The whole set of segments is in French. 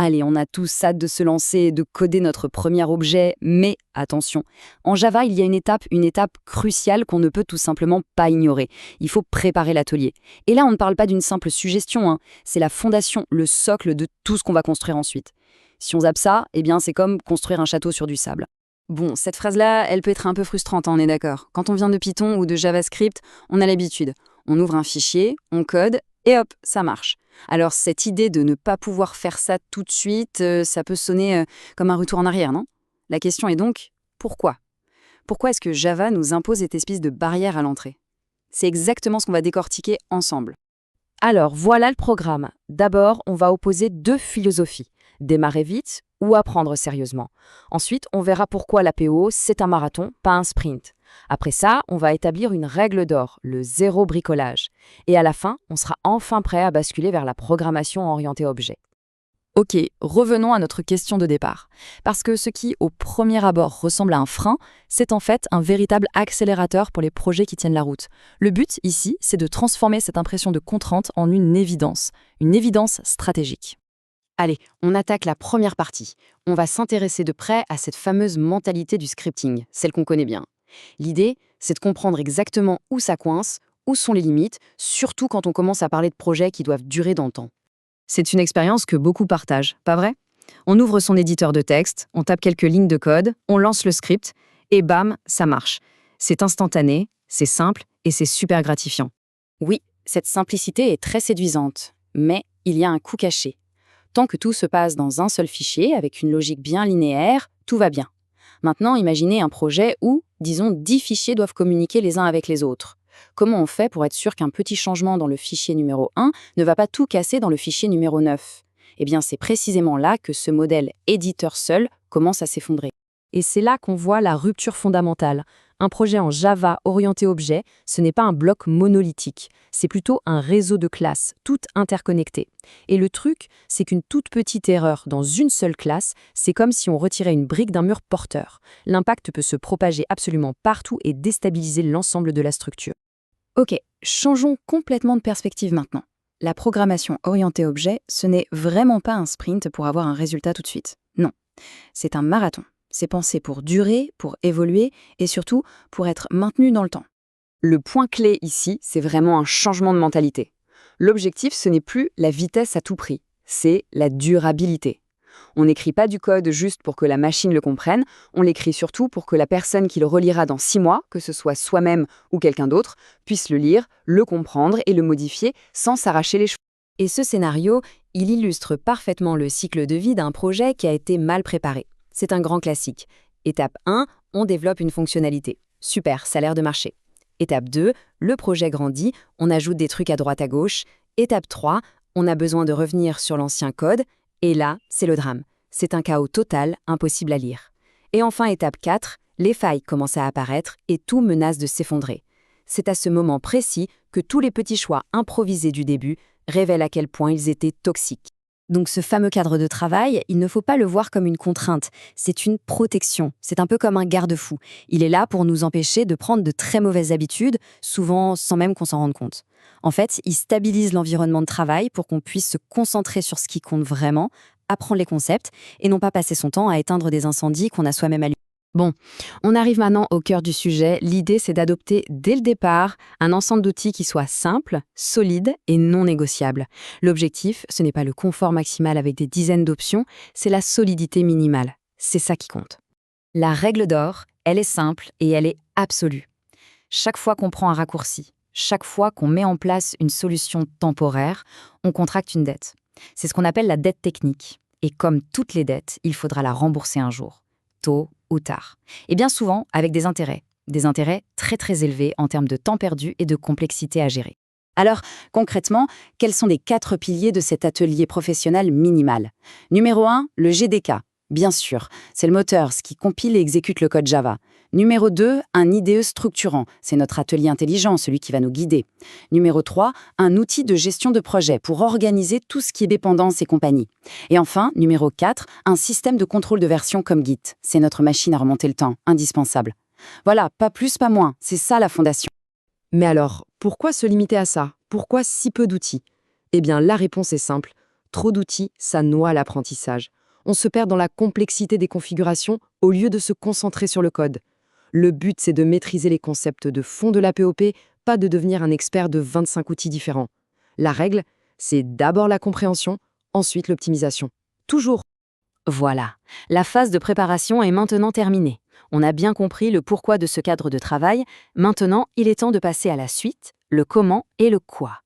Allez, on a tous hâte de se lancer et de coder notre premier objet, mais attention, en Java, il y a une étape cruciale qu'on ne peut tout simplement pas ignorer. Il faut préparer l'atelier. Et là, on ne parle pas d'une simple suggestion, hein. C'est la fondation, le socle de tout ce qu'on va construire ensuite. Si on zappe ça, eh bien c'est comme construire un château sur du sable. Bon, cette phrase-là, elle peut être un peu frustrante, hein, on est d'accord. Quand on vient de Python ou de JavaScript, on a l'habitude. On ouvre un fichier, on code, et hop, ça marche. Alors cette idée de ne pas pouvoir faire ça tout de suite, ça peut sonner comme un retour en arrière, non? La question est donc, pourquoi? Pourquoi est-ce que Java nous impose cette espèce de barrière à l'entrée? C'est exactement ce qu'on va décortiquer ensemble. Alors, voilà le programme. D'abord, on va opposer deux philosophies. Démarrer vite ou apprendre sérieusement. Ensuite, on verra pourquoi l'APO, c'est un marathon, pas un sprint. Après ça, on va établir une règle d'or, le zéro bricolage. Et à la fin, on sera enfin prêt à basculer vers la programmation orientée objet. Ok, revenons à notre question de départ. Parce que ce qui, au premier abord, ressemble à un frein, c'est en fait un véritable accélérateur pour les projets qui tiennent la route. Le but, ici, c'est de transformer cette impression de contrainte en une évidence stratégique. Allez, on attaque la première partie. On va s'intéresser de près à cette fameuse mentalité du scripting, celle qu'on connaît bien. L'idée, c'est de comprendre exactement où ça coince, où sont les limites, surtout quand on commence à parler de projets qui doivent durer dans le temps. C'est une expérience que beaucoup partagent, pas vrai? On ouvre son éditeur de texte, on tape quelques lignes de code, on lance le script, et bam, ça marche. C'est instantané, c'est simple et c'est super gratifiant. Oui, cette simplicité est très séduisante, mais il y a un coup caché. Tant que tout se passe dans un seul fichier, avec une logique bien linéaire, tout va bien. Maintenant, imaginez un projet où, disons, 10 fichiers doivent communiquer les uns avec les autres. Comment on fait pour être sûr qu'un petit changement dans le fichier numéro 1 ne va pas tout casser dans le fichier numéro 9? Eh bien, c'est précisément là que ce modèle éditeur seul commence à s'effondrer. Et c'est là qu'on voit la rupture fondamentale. Un projet en Java orienté objet, ce n'est pas un bloc monolithique, c'est plutôt un réseau de classes, toutes interconnectées. Et le truc, c'est qu'une toute petite erreur dans une seule classe, c'est comme si on retirait une brique d'un mur porteur. L'impact peut se propager absolument partout et déstabiliser l'ensemble de la structure. Ok, changeons complètement de perspective maintenant. La programmation orientée objet, ce n'est vraiment pas un sprint pour avoir un résultat tout de suite. Non, c'est un marathon. C'est pensé pour durer, pour évoluer et surtout pour être maintenu dans le temps. Le point clé ici, c'est vraiment un changement de mentalité. L'objectif, ce n'est plus la vitesse à tout prix, c'est la durabilité. On n'écrit pas du code juste pour que la machine le comprenne, on l'écrit surtout pour que la personne qui le relira dans 6 mois, que ce soit soi-même ou quelqu'un d'autre, puisse le lire, le comprendre et le modifier sans s'arracher les cheveux. Et ce scénario, il illustre parfaitement le cycle de vie d'un projet qui a été mal préparé. C'est un grand classique. Étape 1, on développe une fonctionnalité. Super, ça a l'air de marcher. Étape 2, le projet grandit, on ajoute des trucs à droite à gauche. Étape 3, on a besoin de revenir sur l'ancien code. Et là, c'est le drame. C'est un chaos total, impossible à lire. Et enfin, étape 4, les failles commencent à apparaître et tout menace de s'effondrer. C'est à ce moment précis que tous les petits choix improvisés du début révèlent à quel point ils étaient toxiques. Donc ce fameux cadre de travail, il ne faut pas le voir comme une contrainte, c'est une protection, c'est un peu comme un garde-fou. Il est là pour nous empêcher de prendre de très mauvaises habitudes, souvent sans même qu'on s'en rende compte. En fait, il stabilise l'environnement de travail pour qu'on puisse se concentrer sur ce qui compte vraiment, apprendre les concepts, et non pas passer son temps à éteindre des incendies qu'on a soi-même allumés. Bon, on arrive maintenant au cœur du sujet. L'idée, c'est d'adopter dès le départ un ensemble d'outils qui soit simple, solide et non négociable. L'objectif, ce n'est pas le confort maximal avec des dizaines d'options, c'est la solidité minimale. C'est ça qui compte. La règle d'or, elle est simple et elle est absolue. Chaque fois qu'on prend un raccourci, chaque fois qu'on met en place une solution temporaire, on contracte une dette. C'est ce qu'on appelle la dette technique. Et comme toutes les dettes, il faudra la rembourser un jour, tôt ou tard. Et bien souvent avec des intérêts très très élevés en termes de temps perdu et de complexité à gérer. Alors, concrètement, quels sont les 4 piliers de cet atelier professionnel minimal? Numéro 1, le GDK. Bien sûr, c'est le moteur, ce qui compile et exécute le code Java. Numéro 2, un IDE structurant. C'est notre atelier intelligent, celui qui va nous guider. Numéro 3, un outil de gestion de projet pour organiser tout ce qui est dépendance et compagnie. Et enfin, numéro 4, un système de contrôle de version comme Git. C'est notre machine à remonter le temps, indispensable. Voilà, pas plus, pas moins, c'est ça la fondation. Mais alors, pourquoi se limiter à ça? Pourquoi si peu d'outils? Eh bien, la réponse est simple. Trop d'outils, ça noie l'apprentissage. On se perd dans la complexité des configurations au lieu de se concentrer sur le code. Le but, c'est de maîtriser les concepts de fond de la POP, pas de devenir un expert de 25 outils différents. La règle, c'est d'abord la compréhension, ensuite l'optimisation. Toujours. Voilà, la phase de préparation est maintenant terminée. On a bien compris le pourquoi de ce cadre de travail. Maintenant, il est temps de passer à la suite, le comment et le quoi.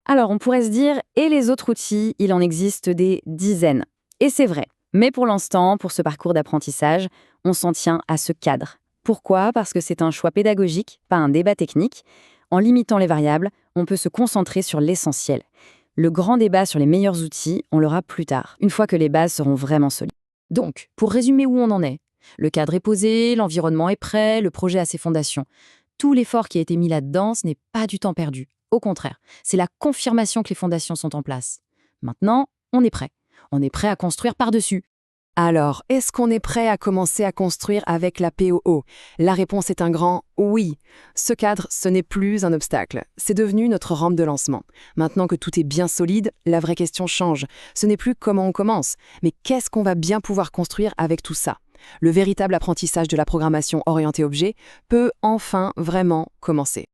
Alors, on pourrait se dire, et les autres outils, il en existe des dizaines. Et c'est vrai. Mais pour l'instant, pour ce parcours d'apprentissage, on s'en tient à ce cadre. Pourquoi? Parce que c'est un choix pédagogique, pas un débat technique. En limitant les variables, on peut se concentrer sur l'essentiel. Le grand débat sur les meilleurs outils, on l'aura plus tard, une fois que les bases seront vraiment solides. Donc, pour résumer où on en est, le cadre est posé, l'environnement est prêt, le projet a ses fondations. Tout l'effort qui a été mis là-dedans, ce n'est pas du temps perdu. Au contraire, c'est la confirmation que les fondations sont en place. Maintenant, on est prêt. On est prêt à construire par-dessus. Alors, est-ce qu'on est prêt à commencer à construire avec la POO? La réponse est un grand oui. Ce cadre, ce n'est plus un obstacle. C'est devenu notre rampe de lancement. Maintenant que tout est bien solide, la vraie question change. Ce n'est plus comment on commence, mais qu'est-ce qu'on va bien pouvoir construire avec tout ça? Le véritable apprentissage de la programmation orientée objet peut enfin vraiment commencer.